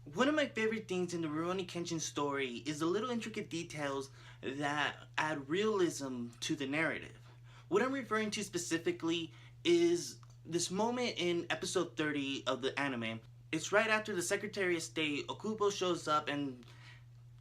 One of my favorite things in the Rurouni Kenshin story is the little intricate details that add realism to the narrative. What I'm referring to specifically is this moment in episode 30 of the anime. It's right after the Secretary of State Okubo shows up and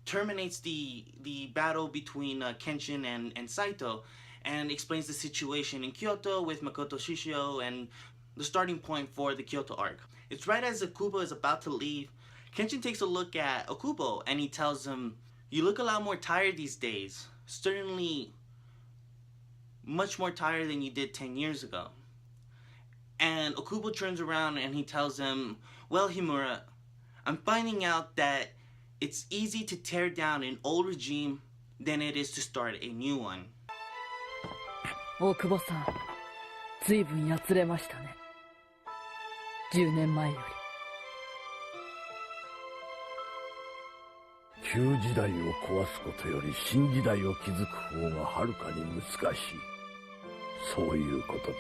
terminates the battle between Kenshin and Saito, and explains the situation in Kyoto with Makoto Shishio and the starting point for the Kyoto arc. It's right as Okubo is about to leave. Kenshin takes a look at Okubo and he tells him, "You look a lot more tired these days. Certainly much more tired than you did 10 years ago." And Okubo turns around and he tells him, "Well, Himura, I'm finding out that it's easy to tear down an old regime than it is to start a new one." 大久保さん、ずいぶんやつれましたね。10年前より。旧時代を壊すことより新時代を築く方がはるかに難しい。そういうことだ。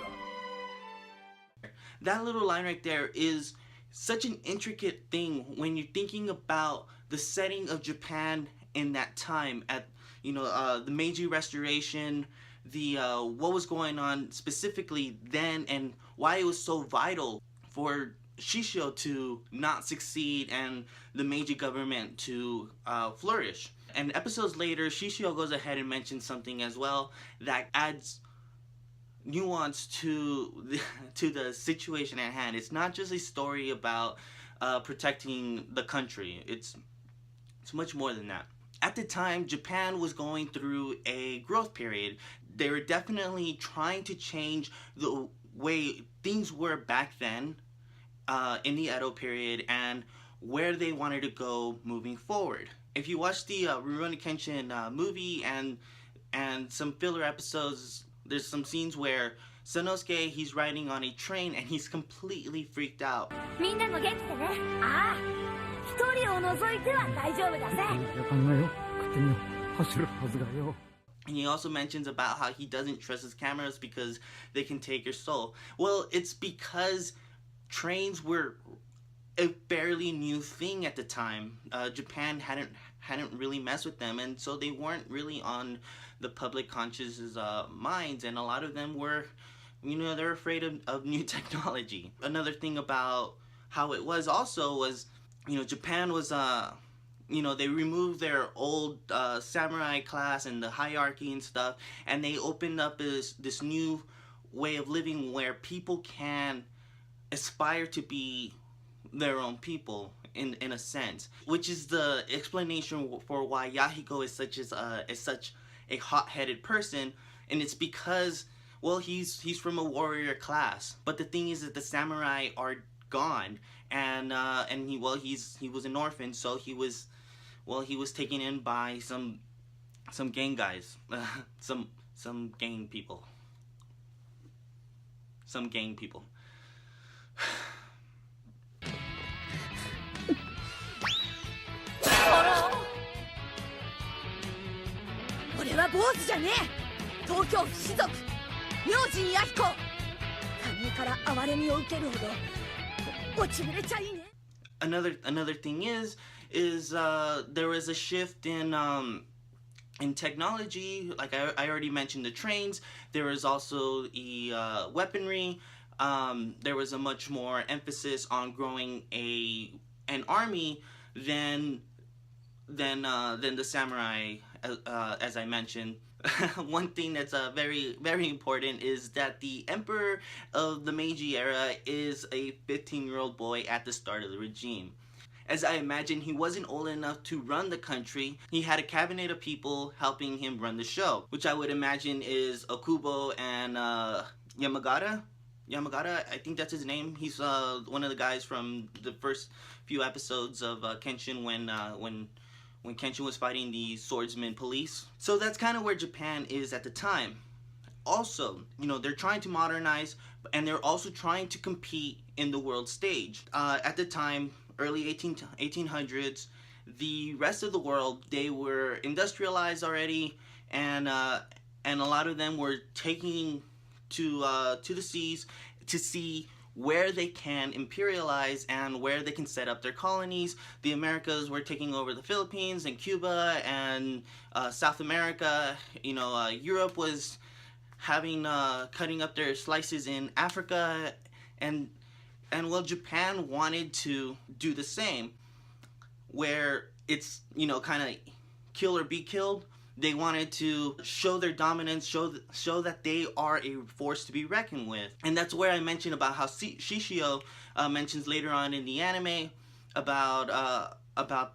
That little line right there is such an intricate thing when you're thinking about the setting of Japan in that time at the Meiji Restoration, the what was going on specifically then, and why it was so vital for Shishio to not succeed and the Meiji government to flourish. And episodes later, Shishio goes ahead and mentions something as well that adds nuance to the situation at hand. It's not just a story about protecting the country. It's much more than that. At the time, Japan was going through a growth period. They were definitely trying to change the way things were back then in the Edo period and where they wanted to go moving forward. If you watch the Rurouni Kenshin movie and some filler episodes, there's some scenes where Sanosuke, he's riding on a train and he's completely freaked out. And he also mentions about how he doesn't trust his cameras because they can take your soul. Well, it's because trains were a fairly new thing at the time. Japan hadn't really messed with them, and so they weren't really on the public consciousness minds, and a lot of them were, they're afraid of new technology. Another thing about how it was also was, Japan was they removed their old samurai class and the hierarchy and stuff, and they opened up this new way of living where people can aspire to be their own people in a sense, which is the explanation for why Yahiko is such a hot-headed person. And it's because, well, he's from a warrior class, but the thing is that the samurai are gone, and he was an orphan, so he was taken in by some gang guys, some gang people. Another thing is there was a shift in technology. Like I already mentioned the trains. There was also the weaponry. There was a much more emphasis on growing an army than the samurai, as I mentioned. One thing that's very, very important is that the emperor of the Meiji era is a 15-year-old boy at the start of the regime. As I imagine, he wasn't old enough to run the country. He had a cabinet of people helping him run the show, which I would imagine is Okubo and Yamagata, I think that's his name. He's one of the guys from the first few episodes of Kenshin when Kenshin was fighting the swordsman police. So that's kind of where Japan is at the time. Also, they're trying to modernize, and they're also trying to compete in the world stage. At the time, early 1800s, the rest of the world, they were industrialized already, and a lot of them were taking to the seas to see where they can imperialize and where they can set up their colonies. The Americas were taking over the Philippines and Cuba and South America. Europe was having cutting up their slices in Africa, and well, Japan wanted to do the same, where it's kind of kill or be killed. They wanted to show their dominance, show that they are a force to be reckoned with. And that's where I mentioned about how Shishio mentions later on in the anime about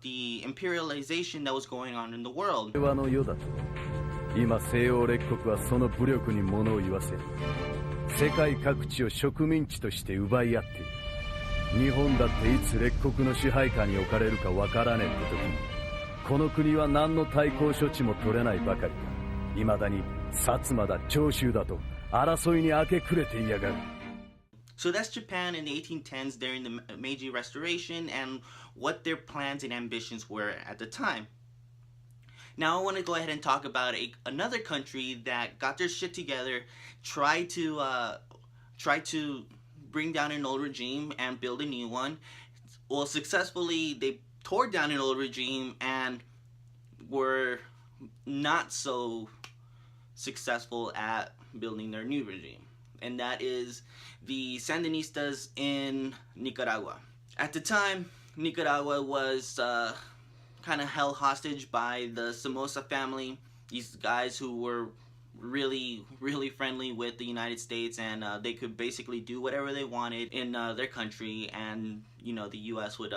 the imperialization that was going on in the world. 今西洋列国はその武力に物を言わせ世界各地を植民地として奪い合っている。日本だっていつ列国の支配下に置かれるかわからねえって時にこの国は何の対抗処置も取れないばかりか未だに薩摩だ長州だと争いに明け暮れていやがる。 So that's Japan in the 1810s during the Meiji Restoration and what their plans and ambitions were at the time. Now I want to go ahead and talk about another country that got their shit together, tried to bring down an old regime and build a new one. Well, successfully, they tore down an old regime and were not so successful at building their new regime. And that is the Sandinistas in Nicaragua. At the time, Nicaragua was kind of held hostage by the Somoza family, these guys who were really friendly with the United States, and they could basically do whatever they wanted in their country, and the US would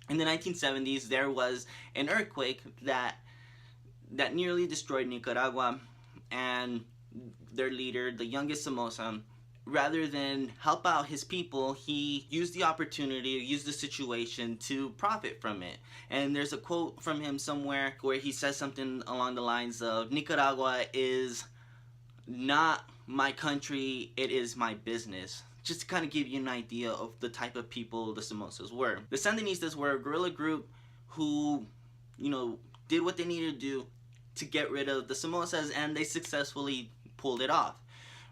in the 1970s there was an earthquake that nearly destroyed Nicaragua, and their leader, the youngest Somoza, rather than help out his people, he used the opportunity, used the situation to profit from it. And there's a quote from him somewhere where he says something along the lines of, Nicaragua is not my country, it is my business. Just to kind of give you an idea of the type of people the Somozas were. The Sandinistas were a guerrilla group who, did what they needed to do to get rid of the Somozas, and they successfully pulled it off.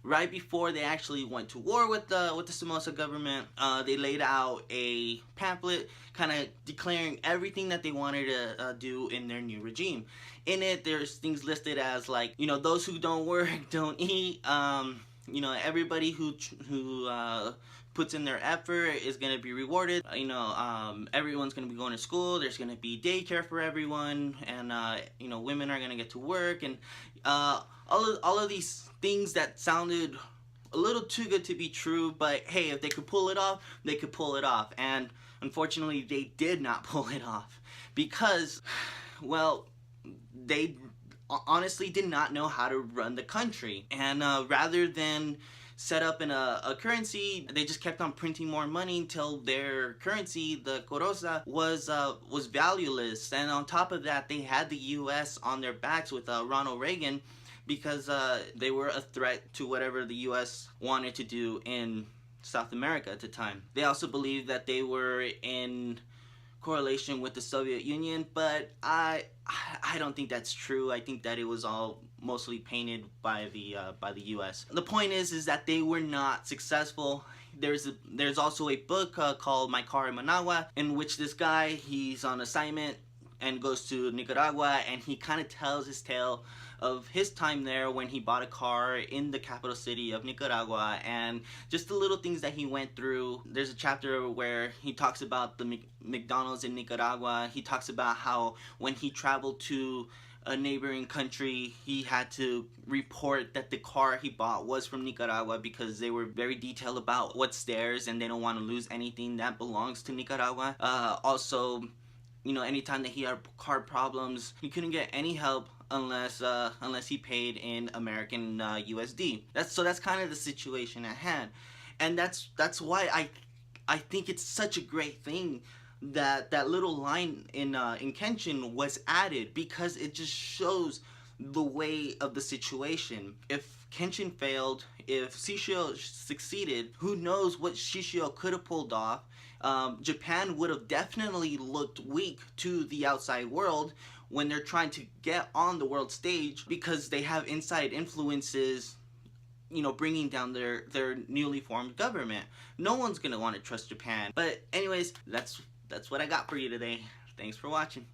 Right before they actually went to war with the Somoza government, they laid out a pamphlet kind of declaring everything that they wanted to do in their new regime. In it, there's things listed as like, those who don't work don't eat. Everybody who puts in their effort is going to be rewarded. Everyone's going to be going to school. There's going to be daycare for everyone, and women are going to get to work, and all of these things that sounded a little too good to be true. But hey, if they could pull it off, they could pull it off. And unfortunately, they did not pull it off because, well, they honestly did not know how to run the country. And rather than set up in a currency, they just kept on printing more money until their currency, the coroza, was valueless. And on top of that, they had the U.S. on their backs with Ronald Reagan, because they were a threat to whatever the U.S. wanted to do in South America at the time. They also believed that they were in correlation with the Soviet Union, but I don't think that's true. I think that it was all mostly painted by the U.S. The point is that they were not successful. There's also a book called My Car in Managua, in which this guy, he's on assignment and goes to Nicaragua, and he kind of tells his tale of his time there when he bought a car in the capital city of Nicaragua and just the little things that he went through. There's a chapter where he talks about the McDonald's in Nicaragua. He talks about how when he traveled to a neighboring country, he had to report that the car he bought was from Nicaragua because they were very detailed about what's theirs and they don't want to lose anything that belongs to Nicaragua. Also, anytime that he had car problems, he couldn't get any help unless he paid in American USD. That's kind of the situation at hand, and that's why I think it's such a great thing that little line in Kenshin was added, because it just shows the way of the situation. If Kenshin failed, if Shishio succeeded, who knows what Shishio could have pulled off. Japan would have definitely looked weak to the outside world when they're trying to get on the world stage, because they have inside influences you know, bringing down their newly formed government. No one's gonna want to trust Japan. But anyways, that's what I got for you today. Thanks for watching.